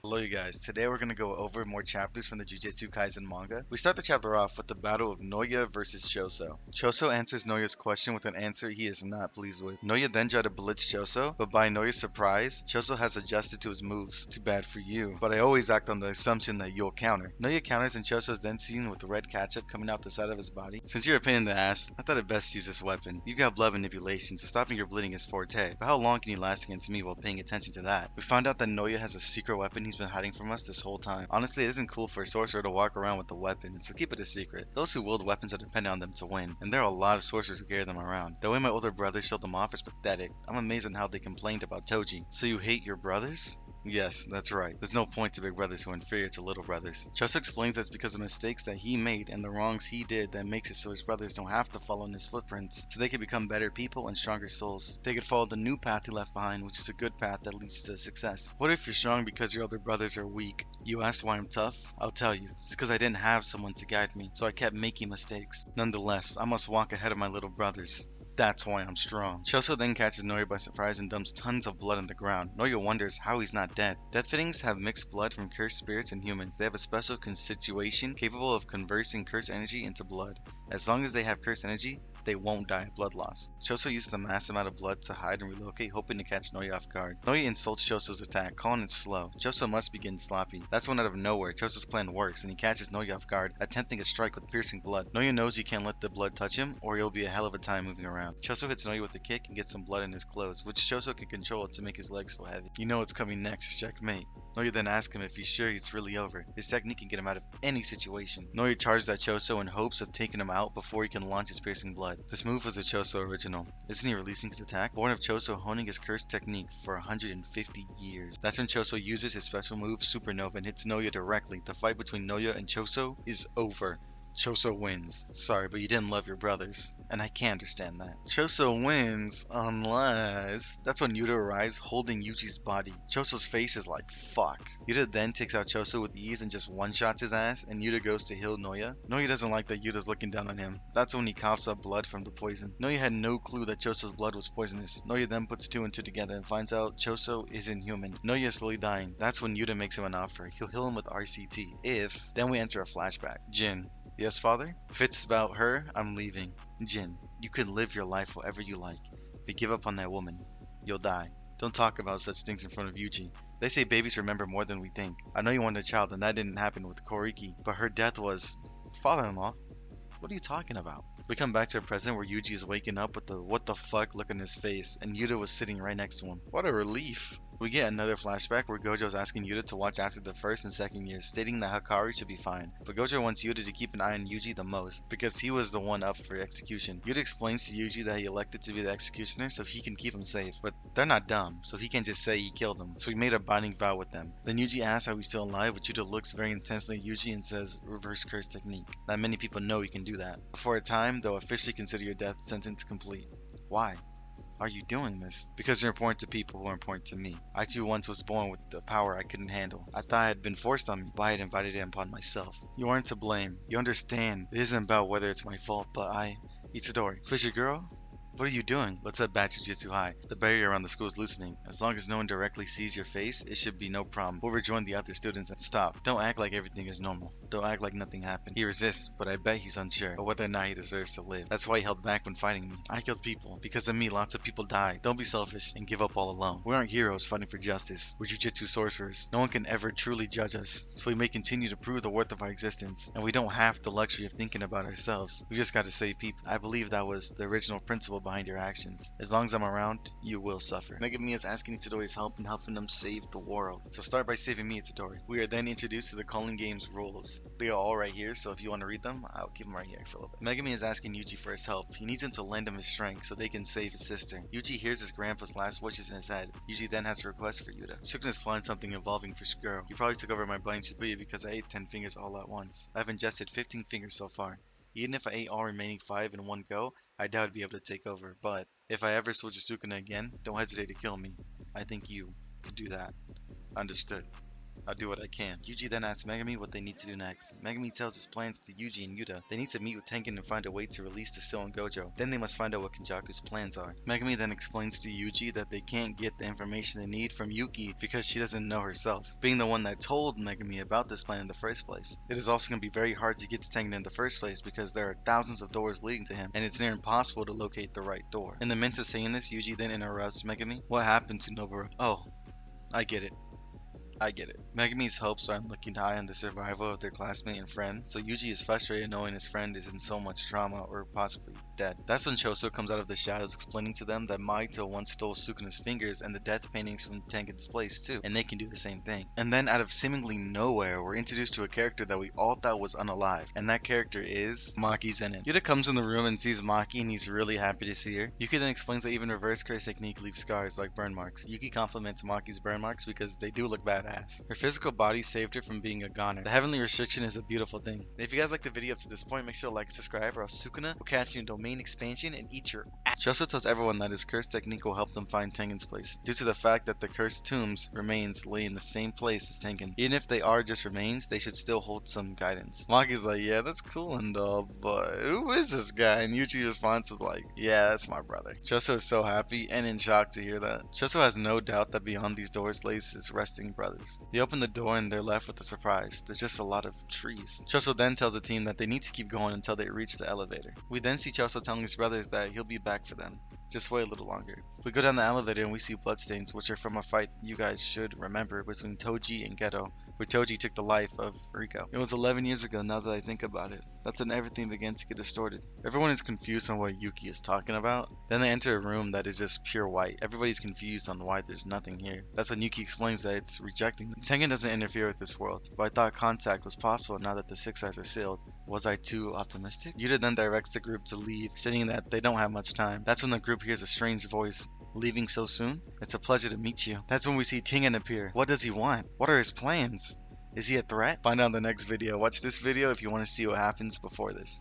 Hello you guys, today we're going to go over more chapters from the Jujutsu Kaisen manga. We start the chapter off with the battle of Noya versus Choso. Choso answers Noya's question with an answer he is not pleased with. Noya then tried to blitz Choso, but by Noya's surprise, Choso has adjusted to his moves. Too bad for you, but I always act on the assumption that you'll counter. Noya counters and Choso is then seen with red ketchup coming out the side of his body. Since you're a pain in the ass, I thought it best to use this weapon. You've got blood manipulation, so stopping your bleeding is forte, but how long can you last against me while paying attention to that? We find out that Noya has a secret weapon he's been hiding from us this whole time. Honestly, it isn't cool for a sorcerer to walk around with a weapon, so keep it a secret. Those who wield weapons are dependent on them to win, and there are a lot of sorcerers who carry them around. The way my older brother showed them off is pathetic. I'm amazed at how they complained about Toji. So you hate your brothers? Yes, that's right. There's no point to big brothers who are inferior to little brothers. Choso explains that's because of mistakes that he made and the wrongs he did that makes it so his brothers don't have to follow in his footprints, so they can become better people and stronger souls. They could follow the new path he left behind, which is a good path that leads to success. What if you're strong because your older brothers are weak? You asked why I'm tough? I'll tell you. It's because I didn't have someone to guide me, so I kept making mistakes. Nonetheless, I must walk ahead of my little brothers. That's why I'm strong. Choso then catches Noya by surprise and dumps tons of blood on the ground. Noya wonders how he's not dead. Death fittings have mixed blood from cursed spirits and humans. They have a special constitution capable of conversing cursed energy into blood. As long as they have cursed energy, they won't die of blood loss. Choso uses the mass amount of blood to hide and relocate, hoping to catch Noya off guard. Noya insults Choso's attack, calling it slow. Choso must be getting sloppy. That's when out of nowhere, Choso's plan works, and he catches Noya off guard, attempting a strike with piercing blood. Noya knows he can't let the blood touch him, or he'll be a hell of a time moving around. Choso hits Noya with a kick and gets some blood in his clothes, which Choso can control to make his legs feel heavy. You know what's coming next, checkmate. Noya then asks him if he's sure it's really over. His technique can get him out of any situation. Noya charges at Choso in hopes of taking him out before he can launch his piercing blood. This move was a Choso original. Isn't he releasing his attack? Born of Choso honing his cursed technique for 150 years. That's when Choso uses his special move Supernova and hits Noya directly. The fight between Noya and Choso is over. Choso wins. Sorry, but you didn't love your brothers, and I can't understand that. Choso wins unless... That's when Yuta arrives holding Yuji's body. Choso's face is like, fuck. Yuta then takes out Choso with ease and just one-shots his ass, and Yuta goes to heal Noya. Noya doesn't like that Yuta's looking down on him. That's when he coughs up blood from the poison. Noya had no clue that Choso's blood was poisonous. Noya then puts two and two together and finds out Choso isn't human. Noya is slowly dying. That's when Yuta makes him an offer. He'll heal him with RCT. If... Then we enter a flashback. Jin. Yes, father? If it's about her, I'm leaving. Jin, you can live your life however you like. If you give up on that woman, you'll die. Don't talk about such things in front of Yuji. They say babies remember more than we think. I know you wanted a child and that didn't happen with Koriki, but her death was... Father-in-law? What are you talking about? We come back to a present where Yuji is waking up with the what the fuck look on his face, and Yuta was sitting right next to him. What a relief. We get another flashback where Gojo is asking Yuta to watch after the first and second years, stating that Hakari should be fine. But Gojo wants Yuta to keep an eye on Yuji the most, because he was the one up for execution. Yuta explains to Yuji that he elected to be the executioner so he can keep him safe, but they're not dumb, so he can't just say he killed him. So he made a binding vow with them. Then Yuji asks how he's still alive, but Yuta looks very intensely at Yuji and says, reverse curse technique. Not many people know he can do that. For a time, they'll officially consider your death sentence complete. Why? Are you doing this? Because you're important to people who are important to me. I too once was born with the power I couldn't handle. I thought it had been forced on me, but I had invited it upon myself. You aren't to blame. You understand. It isn't about whether it's my fault, but Itadori. Fisher girl? What are you doing? Let's head back to Jujutsu High. The barrier around the school is loosening. As long as no one directly sees your face, it should be no problem. We'll rejoin the other students and stop. Don't act like everything is normal. Don't act like nothing happened. He resists, but I bet he's unsure of whether or not he deserves to live. That's why he held back when fighting me. I killed people. Because of me, lots of people died. Don't be selfish and give up all alone. We aren't heroes fighting for justice. We're Jujutsu sorcerers. No one can ever truly judge us, so we may continue to prove the worth of our existence. And we don't have the luxury of thinking about ourselves. We just gotta save people. I believe that was the original principle behind your actions. As long as I'm around, you will suffer. Megami is asking Itadori's help and helping them save the world. So start by saving me, Itadori. We are then introduced to the Culling game's rules. They are all right here, so if you want to read them, I'll keep them right here for a little bit. Megami is asking Yuji for his help. He needs him to lend him his strength so they can save his sister. Yuji hears his grandpa's last wishes in his head. Yuji then has a request for Yuta. Sukuna is flying something involving Fish Girl. You probably took over my blind Shibuya because I ate 10 fingers all at once. I've ingested 15 fingers so far. Even if I ate all remaining 5 in one go, I doubt I'd be able to take over, but if I ever switch to Sukuna again, don't hesitate to kill me. I think you could do that. Understood. I'll do what I can. Yuji then asks Megumi what they need to do next. Megumi tells his plans to Yuji and Yuta. They need to meet with Tengen and find a way to release the Seal and Gojo. Then they must find out what Kenjaku's plans are. Megumi then explains to Yuji that they can't get the information they need from Yuki because she doesn't know herself, being the one that told Megumi about this plan in the first place. It is also going to be very hard to get to Tengen in the first place because there are thousands of doors leading to him, and it's near impossible to locate the right door. In the midst of saying this, Yuji then interrupts Megumi. What happened to Nobara? Oh, I get it. Megumi's hopes aren't looking high on the survival of their classmate and friend, so Yuji is frustrated knowing his friend is in so much trauma or possibly dead. That's when Choso comes out of the shadows explaining to them that Mahito once stole Sukuna's fingers and the death paintings from Tengen's place too, and they can do the same thing. And then out of seemingly nowhere, we're introduced to a character that we all thought was unalive, and that character is Maki Zenin. Yuta comes in the room and sees Maki and he's really happy to see her. Yuki then explains that even reverse curse technique leaves scars like burn marks. Yuki compliments Maki's burn marks because they do look badass. Her physical body saved her from being a goner. The heavenly restriction is a beautiful thing. And if you guys like the video up to this point, make sure to like and subscribe, or else Sukuna will catch you in domain expansion and eat your ass. Choso tells everyone that his cursed technique will help them find Tengen's place, due to the fact that the cursed tombs remains lay in the same place as Tengen. Even if they are just remains, they should still hold some guidance. Maki's like, yeah, that's cool and all, but who is this guy? And Yuji's response was like, yeah, that's my brother. Choso is so happy and in shock to hear that. Choso has no doubt that beyond these doors lays his resting brothers. They open the door and they're left with a surprise. There's just a lot of trees. Choso then tells the team that they need to keep going until they reach the elevator. We then see Choso telling his brothers that he'll be back for them. Just wait a little longer. We go down the elevator and we see bloodstains, which are from a fight you guys should remember between Toji and Geto, where Toji took the life of Riko. It was 11 years ago now that I think about it. That's when everything began to get distorted. Everyone is confused on what Yuki is talking about. Then they enter a room that is just pure white. Everybody's confused on why there's nothing here. That's when Yuki explains that it's rejecting them. Tengen doesn't interfere with this world, but I thought contact was possible now that the Six Eyes are sealed. Was I too optimistic? Yuta then directs the group to leave, stating that they don't have much time. That's when the group hears a strange voice. Leaving so soon? It's a pleasure to meet you. That's when we see Tengen appear. What does he want? What are his plans? Is he a threat? Find out in the next video. Watch this video if you want to see what happens before this.